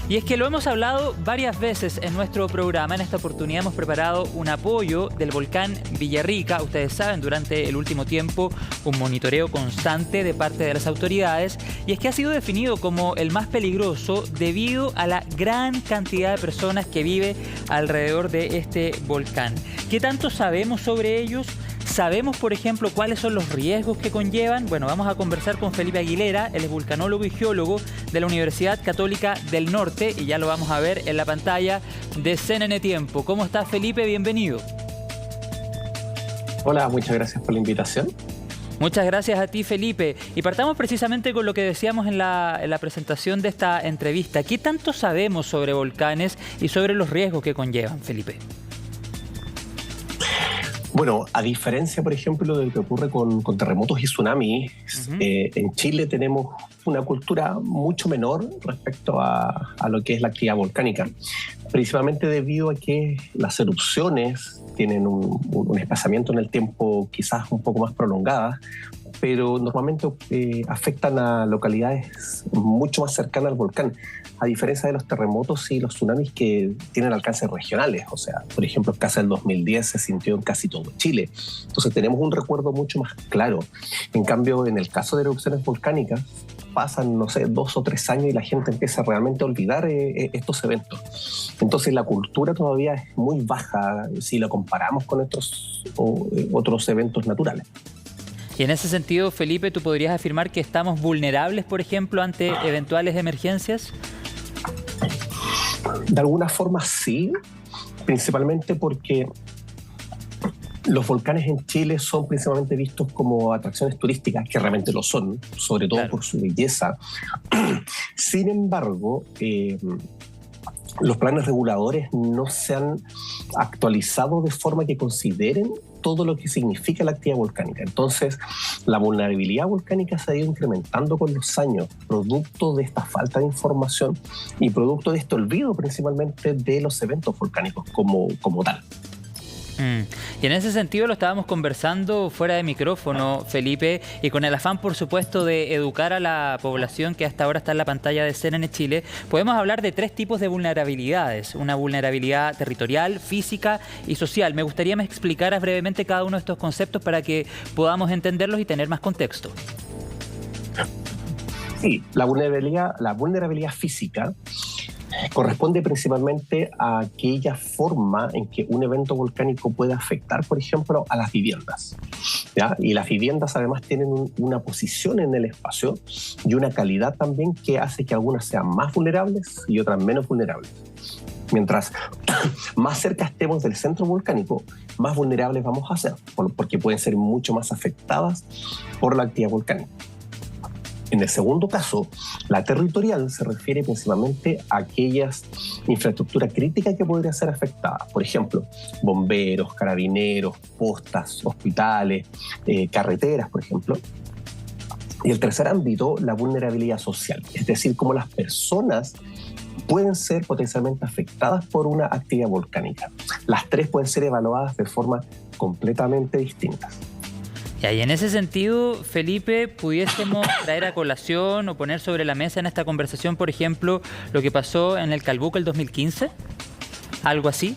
Y es que lo hemos hablado varias veces en nuestro programa. En esta oportunidad hemos preparado un apoyo del volcán Villarrica. Ustedes saben, durante el último tiempo, un monitoreo constante de parte de las autoridades. Y es que ha sido definido como el más peligroso debido a la gran cantidad de personas que vive alrededor de este volcán. ¿Qué tanto sabemos sobre ellos? ¿Sabemos, por ejemplo, cuáles son los riesgos que conllevan? Bueno, vamos a conversar con Felipe Aguilera, él es vulcanólogo y geólogo de la Universidad Católica del Norte y ya lo vamos a ver en la pantalla de CNN Tiempo. ¿Cómo estás, Felipe? Bienvenido. Hola, muchas gracias por la invitación. Muchas gracias a ti, Felipe. Y partamos precisamente con lo que decíamos en la presentación de esta entrevista. ¿Qué tanto sabemos sobre volcanes y sobre los riesgos que conllevan, Felipe? Bueno, a diferencia, por ejemplo, de lo que ocurre con terremotos y tsunamis, en Chile tenemos una cultura mucho menor respecto a lo que es la actividad volcánica, principalmente debido a que las erupciones tienen un espaciamiento en el tiempo quizás un poco más prolongada, pero normalmente afectan a localidades mucho más cercanas al volcán, a diferencia de los terremotos y los tsunamis que tienen alcances regionales. O sea, por ejemplo, en caso del 2010 se sintió en casi todo Chile. Entonces tenemos un recuerdo mucho más claro. En cambio, en el caso de erupciones volcánicas, pasan, no sé, 2 o 3 años y la gente empieza realmente a olvidar estos eventos. Entonces la cultura todavía es muy baja si lo comparamos con otros eventos naturales. Y en ese sentido, Felipe, ¿tú podrías afirmar que estamos vulnerables, por ejemplo, ante eventuales emergencias? De alguna forma sí, principalmente porque los volcanes en Chile son principalmente vistos como atracciones turísticas, que realmente lo son, sobre todo por su belleza. Sin embargo, los planes reguladores no se han actualizado de forma que consideren todo lo que significa la actividad volcánica. Entonces, la vulnerabilidad volcánica se ha ido incrementando con los años, producto de esta falta de información y producto de este olvido principalmente de los eventos volcánicos como tal. Y en ese sentido lo estábamos conversando fuera de micrófono, Felipe, y con el afán, por supuesto, de educar a la población que hasta ahora está en la pantalla de CNN Chile, podemos hablar de 3 tipos de vulnerabilidades: una vulnerabilidad territorial, física y social. Me gustaría me explicaras brevemente cada uno de estos conceptos para que podamos entenderlos y tener más contexto. Sí, la vulnerabilidad física corresponde principalmente a aquella forma en que un evento volcánico puede afectar, por ejemplo, a las viviendas, ¿ya? Y las viviendas además tienen una posición en el espacio y una calidad también que hace que algunas sean más vulnerables y otras menos vulnerables. Mientras más cerca estemos del centro volcánico, más vulnerables vamos a ser, porque pueden ser mucho más afectadas por la actividad volcánica. En el segundo caso, la territorial se refiere principalmente a aquellas infraestructuras críticas que podrían ser afectadas. Por ejemplo, bomberos, carabineros, postas, hospitales, carreteras, por ejemplo. Y el tercer ámbito, la vulnerabilidad social, es decir, cómo las personas pueden ser potencialmente afectadas por una actividad volcánica. Las 3 pueden ser evaluadas de forma completamente distinta. Y en ese sentido, Felipe, ¿pudiésemos traer a colación o poner sobre la mesa en esta conversación, por ejemplo, lo que pasó en el Calbuco el 2015? ¿Algo así?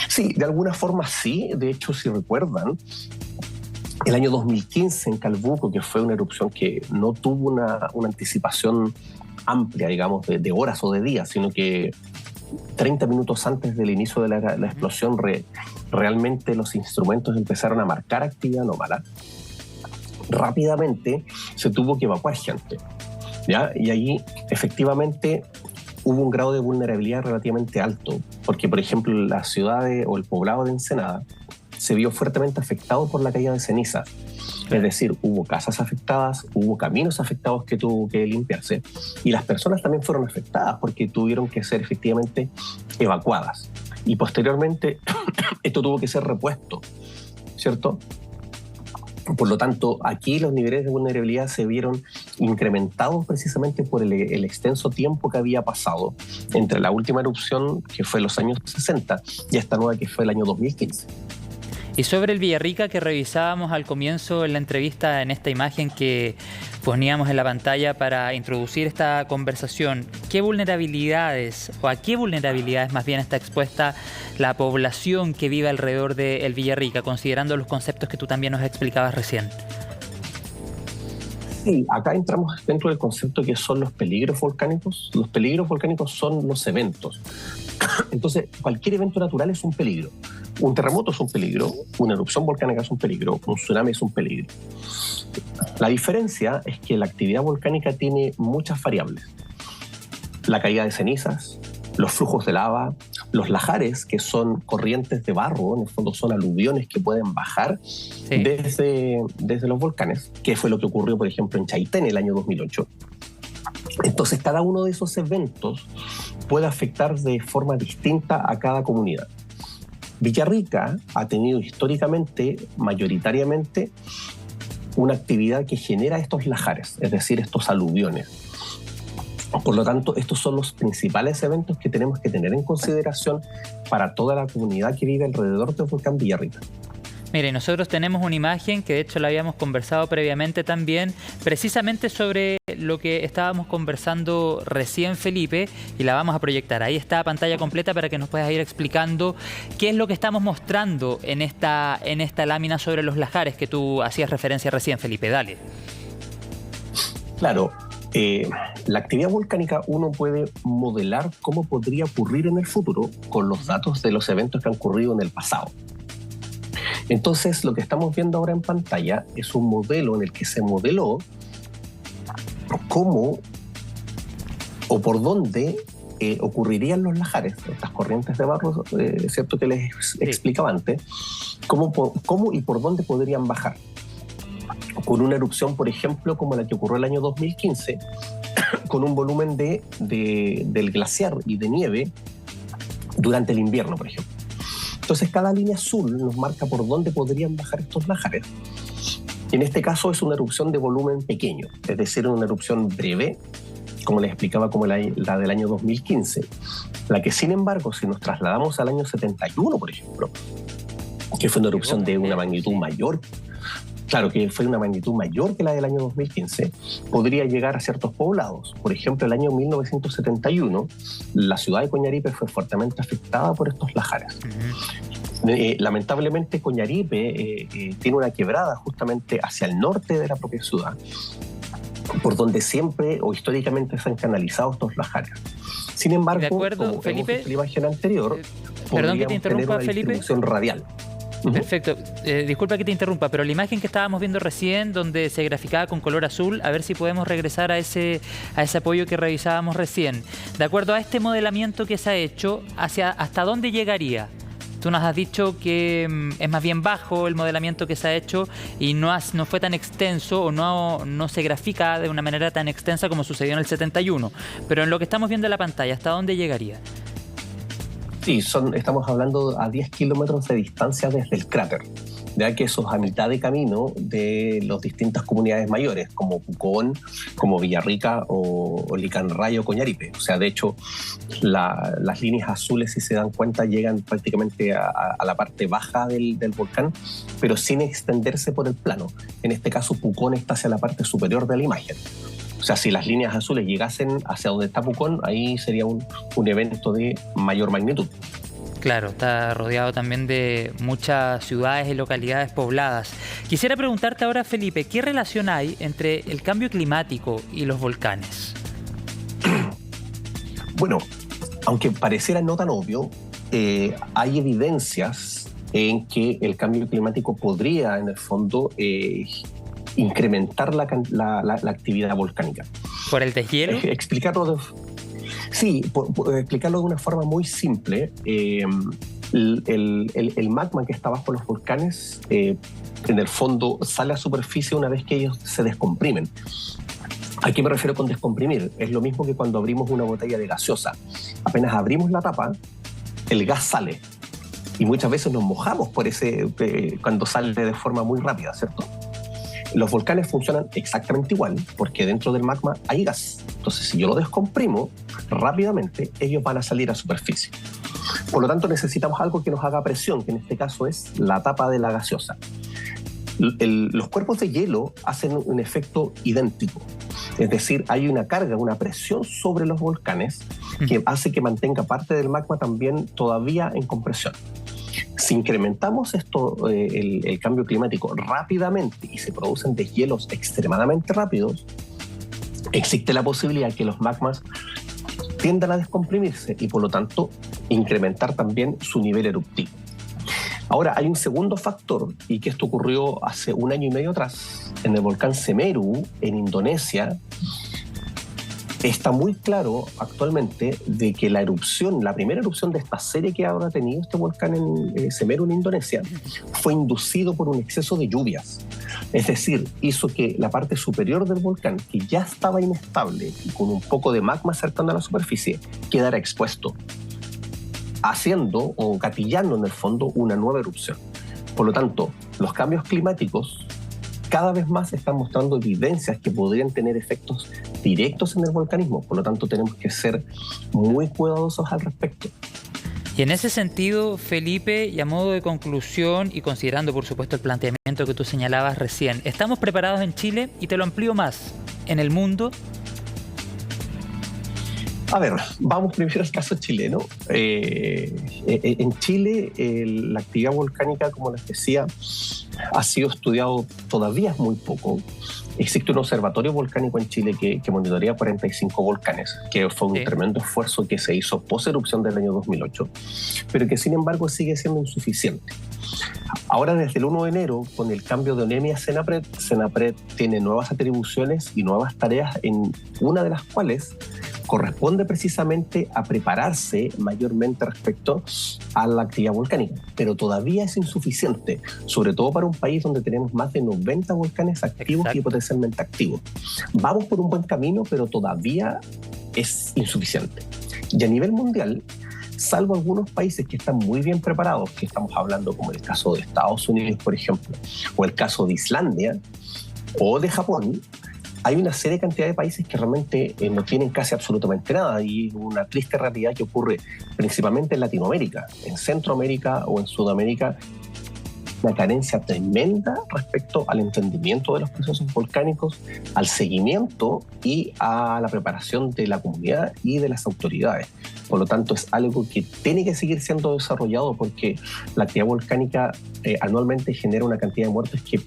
Sí, de alguna forma sí. De hecho, si recuerdan, el año 2015 en Calbuco, que fue una erupción que no tuvo una anticipación amplia, digamos, de horas o de días, sino que 30 minutos antes del inicio de la explosión, realmente los instrumentos empezaron a marcar actividad anómala. Rápidamente se tuvo que evacuar gente, ¿ya? Y allí efectivamente hubo un grado de vulnerabilidad relativamente alto, porque por ejemplo la ciudad o el poblado de Ensenada se vio fuertemente afectado por la caída de cenizas. Es decir, hubo casas afectadas, hubo caminos afectados que tuvo que limpiarse y las personas también fueron afectadas porque tuvieron que ser efectivamente evacuadas. Y posteriormente esto tuvo que ser repuesto, ¿cierto? Por lo tanto, aquí los niveles de vulnerabilidad se vieron incrementados precisamente por el extenso tiempo que había pasado entre la última erupción, que fue en los años 60, y esta nueva que fue el año 2015. Y sobre el Villarrica que revisábamos al comienzo en la entrevista, en esta imagen que poníamos en la pantalla para introducir esta conversación, ¿qué vulnerabilidades, o a qué vulnerabilidades más bien está expuesta la población que vive alrededor del Villarrica, considerando los conceptos que tú también nos explicabas recién? Sí, acá entramos dentro del concepto que son los peligros volcánicos. Los peligros volcánicos son los eventos. Entonces, cualquier evento natural es un peligro. Un terremoto es un peligro, una erupción volcánica es un peligro, un tsunami es un peligro. La diferencia es que la actividad volcánica tiene muchas variables. La caída de cenizas, los flujos de lava, los lajares, que son corrientes de barro, en el fondo son aluviones que pueden bajar desde los volcanes, que fue lo que ocurrió, por ejemplo, en Chaitén el año 2008. Entonces, cada uno de esos eventos puede afectar de forma distinta a cada comunidad. Villarrica ha tenido históricamente, mayoritariamente, una actividad que genera estos lajares, es decir, estos aluviones. Por lo tanto, estos son los principales eventos que tenemos que tener en consideración para toda la comunidad que vive alrededor del volcán Villarrica. Mire, nosotros tenemos una imagen que de hecho la habíamos conversado previamente también, precisamente sobre lo que estábamos conversando recién, Felipe, y la vamos a proyectar. Ahí está pantalla completa para que nos puedas ir explicando qué es lo que estamos mostrando en esta lámina sobre los lajares que tú hacías referencia recién, Felipe. Dale. Claro. La actividad volcánica uno puede modelar cómo podría ocurrir en el futuro con los datos de los eventos que han ocurrido en el pasado. Entonces, lo que estamos viendo ahora en pantalla es un modelo en el que se modeló cómo o por dónde ocurrirían los lajares, estas corrientes de barro, ¿cierto? Que les explicaba antes, cómo y por dónde podrían bajar. Con una erupción, por ejemplo, como la que ocurrió el año 2015, con un volumen del glaciar y de nieve durante el invierno, por ejemplo. Entonces, cada línea azul nos marca por dónde podrían bajar estos lajares. En este caso es una erupción de volumen pequeño, es decir, una erupción breve, como les explicaba, como la del año 2015. La que, sin embargo, si nos trasladamos al año 71, por ejemplo, que fue una erupción de una magnitud mayor, claro, que fue una magnitud mayor que la del año 2015, podría llegar a ciertos poblados. Por ejemplo, el año 1971, la ciudad de Coñaripe fue fuertemente afectada por estos lajares. Lamentablemente, Coñaripe tiene una quebrada justamente hacia el norte de la propia ciudad, por donde siempre o históricamente se han canalizado estos lajares. Sin embargo, de acuerdo, como Felipe, vemos en la imagen anterior, perdón que te interrumpa, tener una Felipe. distribución radial. Perfecto. Disculpa que te interrumpa, pero la imagen que estábamos viendo recién, donde se graficaba con color azul, a ver si podemos regresar a ese apoyo que revisábamos recién. De acuerdo a este modelamiento que se ha hecho, ¿hasta dónde llegaría? Tú nos has dicho que es más bien bajo el modelamiento que se ha hecho y no fue tan extenso o no se grafica de una manera tan extensa como sucedió en el 71. Pero en lo que estamos viendo en la pantalla, ¿hasta dónde llegaría? Sí, estamos hablando a 10 kilómetros de distancia desde el cráter, ya que eso es a mitad de camino de las distintas comunidades mayores, como Pucón, como Villarrica o Licanray o Coñaripe. O sea, de hecho, las líneas azules, si se dan cuenta, llegan prácticamente a la parte baja del volcán, pero sin extenderse por el plano. En este caso, Pucón está hacia la parte superior de la imagen. O sea, si las líneas azules llegasen hacia donde está Pucón, ahí sería un evento de mayor magnitud. Claro, está rodeado también de muchas ciudades y localidades pobladas. Quisiera preguntarte ahora, Felipe, ¿qué relación hay entre el cambio climático y los volcanes? Bueno, aunque pareciera no tan obvio, hay evidencias en que el cambio climático podría, en el fondo, incrementar la actividad volcánica. ¿Por el deshielo? Explicarlo de una forma muy simple. El magma que está bajo los volcanes, en el fondo, sale a superficie una vez que ellos se descomprimen. ¿A qué me refiero con descomprimir? Es lo mismo que cuando abrimos una botella de gaseosa. Apenas abrimos la tapa, el gas sale. Y muchas veces nos mojamos cuando sale de forma muy rápida, ¿cierto? Los volcanes funcionan exactamente igual, porque dentro del magma hay gas. Entonces, si yo lo descomprimo rápidamente, ellos van a salir a superficie. Por lo tanto, necesitamos algo que nos haga presión, que en este caso es la tapa de la gaseosa. Los cuerpos de hielo hacen un efecto idéntico. Es decir, hay una carga, una presión sobre los volcanes que hace que mantenga parte del magma también todavía en compresión. Si incrementamos esto, el cambio climático rápidamente y se producen deshielos extremadamente rápidos, existe la posibilidad que los magmas tiendan a descomprimirse y por lo tanto incrementar también su nivel eruptivo. Ahora, hay un segundo factor, y que esto ocurrió hace 1 año y medio atrás, en el volcán Semeru, en Indonesia. Está muy claro actualmente de que la primera erupción de esta serie que ahora ha tenido este volcán en Semeru, en Indonesia, fue inducido por un exceso de lluvias. Es decir, hizo que la parte superior del volcán, que ya estaba inestable y con un poco de magma cercano a la superficie, quedara expuesto, haciendo o gatillando en el fondo una nueva erupción. Por lo tanto, los cambios climáticos cada vez más están mostrando evidencias que podrían tener efectos directos en el volcanismo. Por lo tanto, tenemos que ser muy cuidadosos al respecto. Y en ese sentido, Felipe, y a modo de conclusión y considerando por supuesto el planteamiento que tú señalabas recién, ¿estamos preparados en Chile? Y te lo amplío más, ¿en el mundo? A ver, vamos primero al caso chileno. En Chile, la actividad volcánica, como les decía, ha sido estudiado todavía muy poco. Existe un observatorio volcánico en Chile que monitorea 45 volcanes, que fue un tremendo esfuerzo que se hizo post-erupción del año 2008, pero que sin embargo sigue siendo insuficiente. Ahora, desde el 1 de enero, con el cambio de ONEMI a CENAPRED, CENAPRED tiene nuevas atribuciones y nuevas tareas, en una de las cuales corresponde precisamente a prepararse mayormente respecto a la actividad volcánica, pero todavía es insuficiente, sobre todo para un país donde tenemos más de 90 volcanes activos. Exacto. Y potencialmente activos. Vamos por un buen camino, pero todavía es insuficiente. Y a nivel mundial, salvo algunos países que están muy bien preparados, que estamos hablando como el caso de Estados Unidos, por ejemplo, o el caso de Islandia o de Japón, hay una serie de cantidad de países que realmente no tienen casi absolutamente nada, y una triste realidad que ocurre principalmente en Latinoamérica, en Centroamérica o en Sudamérica, una carencia tremenda respecto al entendimiento de los procesos volcánicos, al seguimiento y a la preparación de la comunidad y de las autoridades. Por lo tanto, es algo que tiene que seguir siendo desarrollado, porque la actividad volcánica anualmente genera una cantidad de muertes que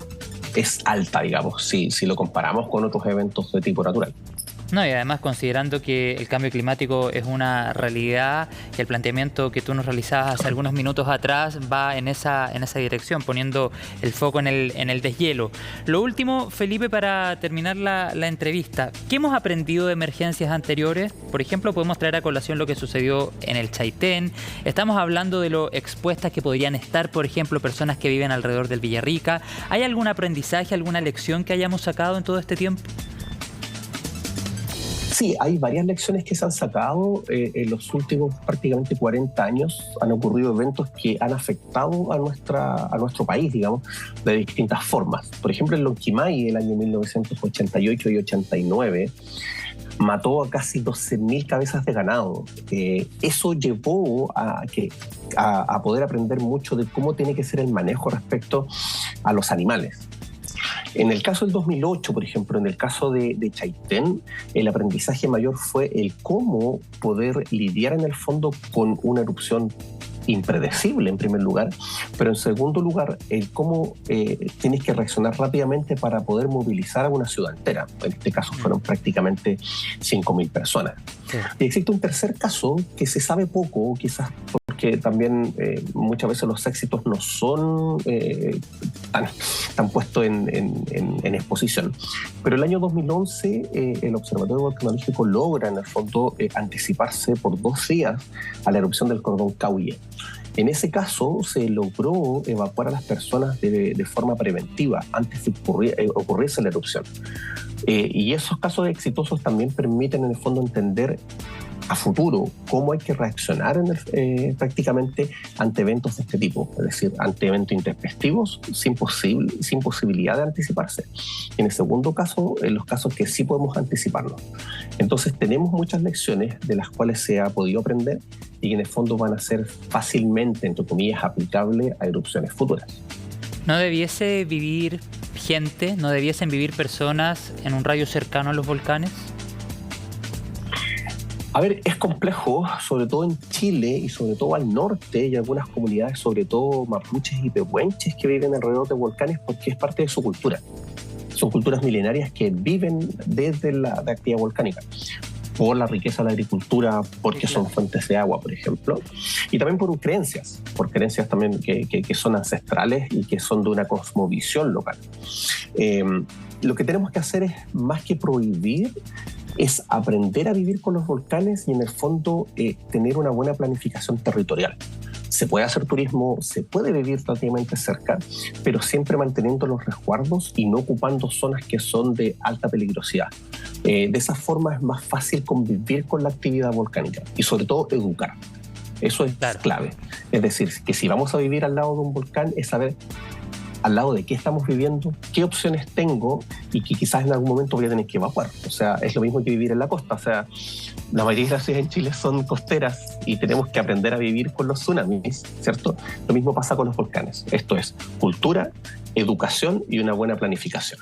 es alta, digamos, si lo comparamos con otros eventos de tipo natural. No, y además considerando que el cambio climático es una realidad, y el planteamiento que tú nos realizabas hace algunos minutos atrás va en esa dirección, poniendo el foco en el deshielo. Lo último, Felipe, para terminar la entrevista, ¿qué hemos aprendido de emergencias anteriores? Por ejemplo, podemos traer a colación lo que sucedió en el Chaitén. Estamos hablando de lo expuestas que podrían estar, por ejemplo, personas que viven alrededor del Villarrica. ¿Hay algún aprendizaje, alguna lección que hayamos sacado en todo este tiempo? Sí, hay varias lecciones que se han sacado. En los últimos prácticamente 40 años han ocurrido eventos que han afectado a nuestro país, digamos, de distintas formas. Por ejemplo, en Lonquimay, el año 1988 y 89, mató a casi 12.000 cabezas de ganado. Eso llevó a poder aprender mucho de cómo tiene que ser el manejo respecto a los animales. En el caso del 2008, por ejemplo, en el caso de Chaitén, el aprendizaje mayor fue el cómo poder lidiar en el fondo con una erupción impredecible, en primer lugar, pero en segundo lugar, el cómo tienes que reaccionar rápidamente para poder movilizar a una ciudad entera. En este caso fueron prácticamente 5.000 personas. Sí. Y existe un tercer caso que se sabe poco, quizás porque también muchas veces los éxitos no son tan puestos en exposición. Pero el año 2011 el Observatorio Volcanológico logra en el fondo anticiparse por 2 días a la erupción del cordón Cauye. En ese caso se logró evacuar a las personas de forma preventiva antes de ocurriese la erupción. Y esos casos exitosos también permiten en el fondo entender a futuro cómo hay que reaccionar prácticamente ante eventos de este tipo, es decir, ante eventos intempestivos sin posibilidad de anticiparse. En el segundo caso, en los casos que sí podemos anticiparnos. Entonces tenemos muchas lecciones de las cuales se ha podido aprender y que en el fondo van a ser fácilmente, entre comillas, aplicables a erupciones futuras. ¿No debiese vivir gente, no debiesen vivir personas en un radio cercano a los volcanes? A ver, es complejo, sobre todo en Chile y sobre todo al norte y algunas comunidades, sobre todo mapuches y pehuenches que viven alrededor de volcanes porque es parte de su cultura. Son culturas milenarias que viven desde la actividad volcánica, por la riqueza de la agricultura, porque son fuentes de agua, por ejemplo, y también por creencias también que son ancestrales y que son de una cosmovisión local. Lo que tenemos que hacer es, más que prohibir, es aprender a vivir con los volcanes y en el fondo tener una buena planificación territorial. Se puede hacer turismo, se puede vivir relativamente cerca, pero siempre manteniendo los resguardos y no ocupando zonas que son de alta peligrosidad. De esa forma es más fácil convivir con la actividad volcánica y sobre todo educar. Eso es clave. Es decir, que si vamos a vivir al lado de un volcán es saber al lado de qué estamos viviendo, qué opciones tengo y que quizás en algún momento voy a tener que evacuar. O sea, es lo mismo que vivir en la costa. O sea, la mayoría de las ciudades en Chile son costeras y tenemos que aprender a vivir con los tsunamis, ¿cierto? Lo mismo pasa con los volcanes. Esto es cultura, educación y una buena planificación.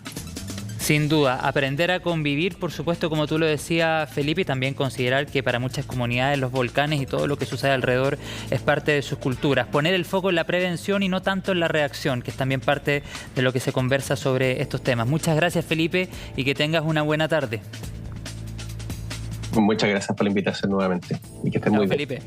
Sin duda, aprender a convivir, por supuesto, como tú lo decías, Felipe, y también considerar que para muchas comunidades los volcanes y todo lo que sucede alrededor es parte de sus culturas. Poner el foco en la prevención y no tanto en la reacción, que es también parte de lo que se conversa sobre estos temas. Muchas gracias, Felipe, y que tengas una buena tarde. Muchas gracias por la invitación nuevamente y que estén muy bien. Felipe.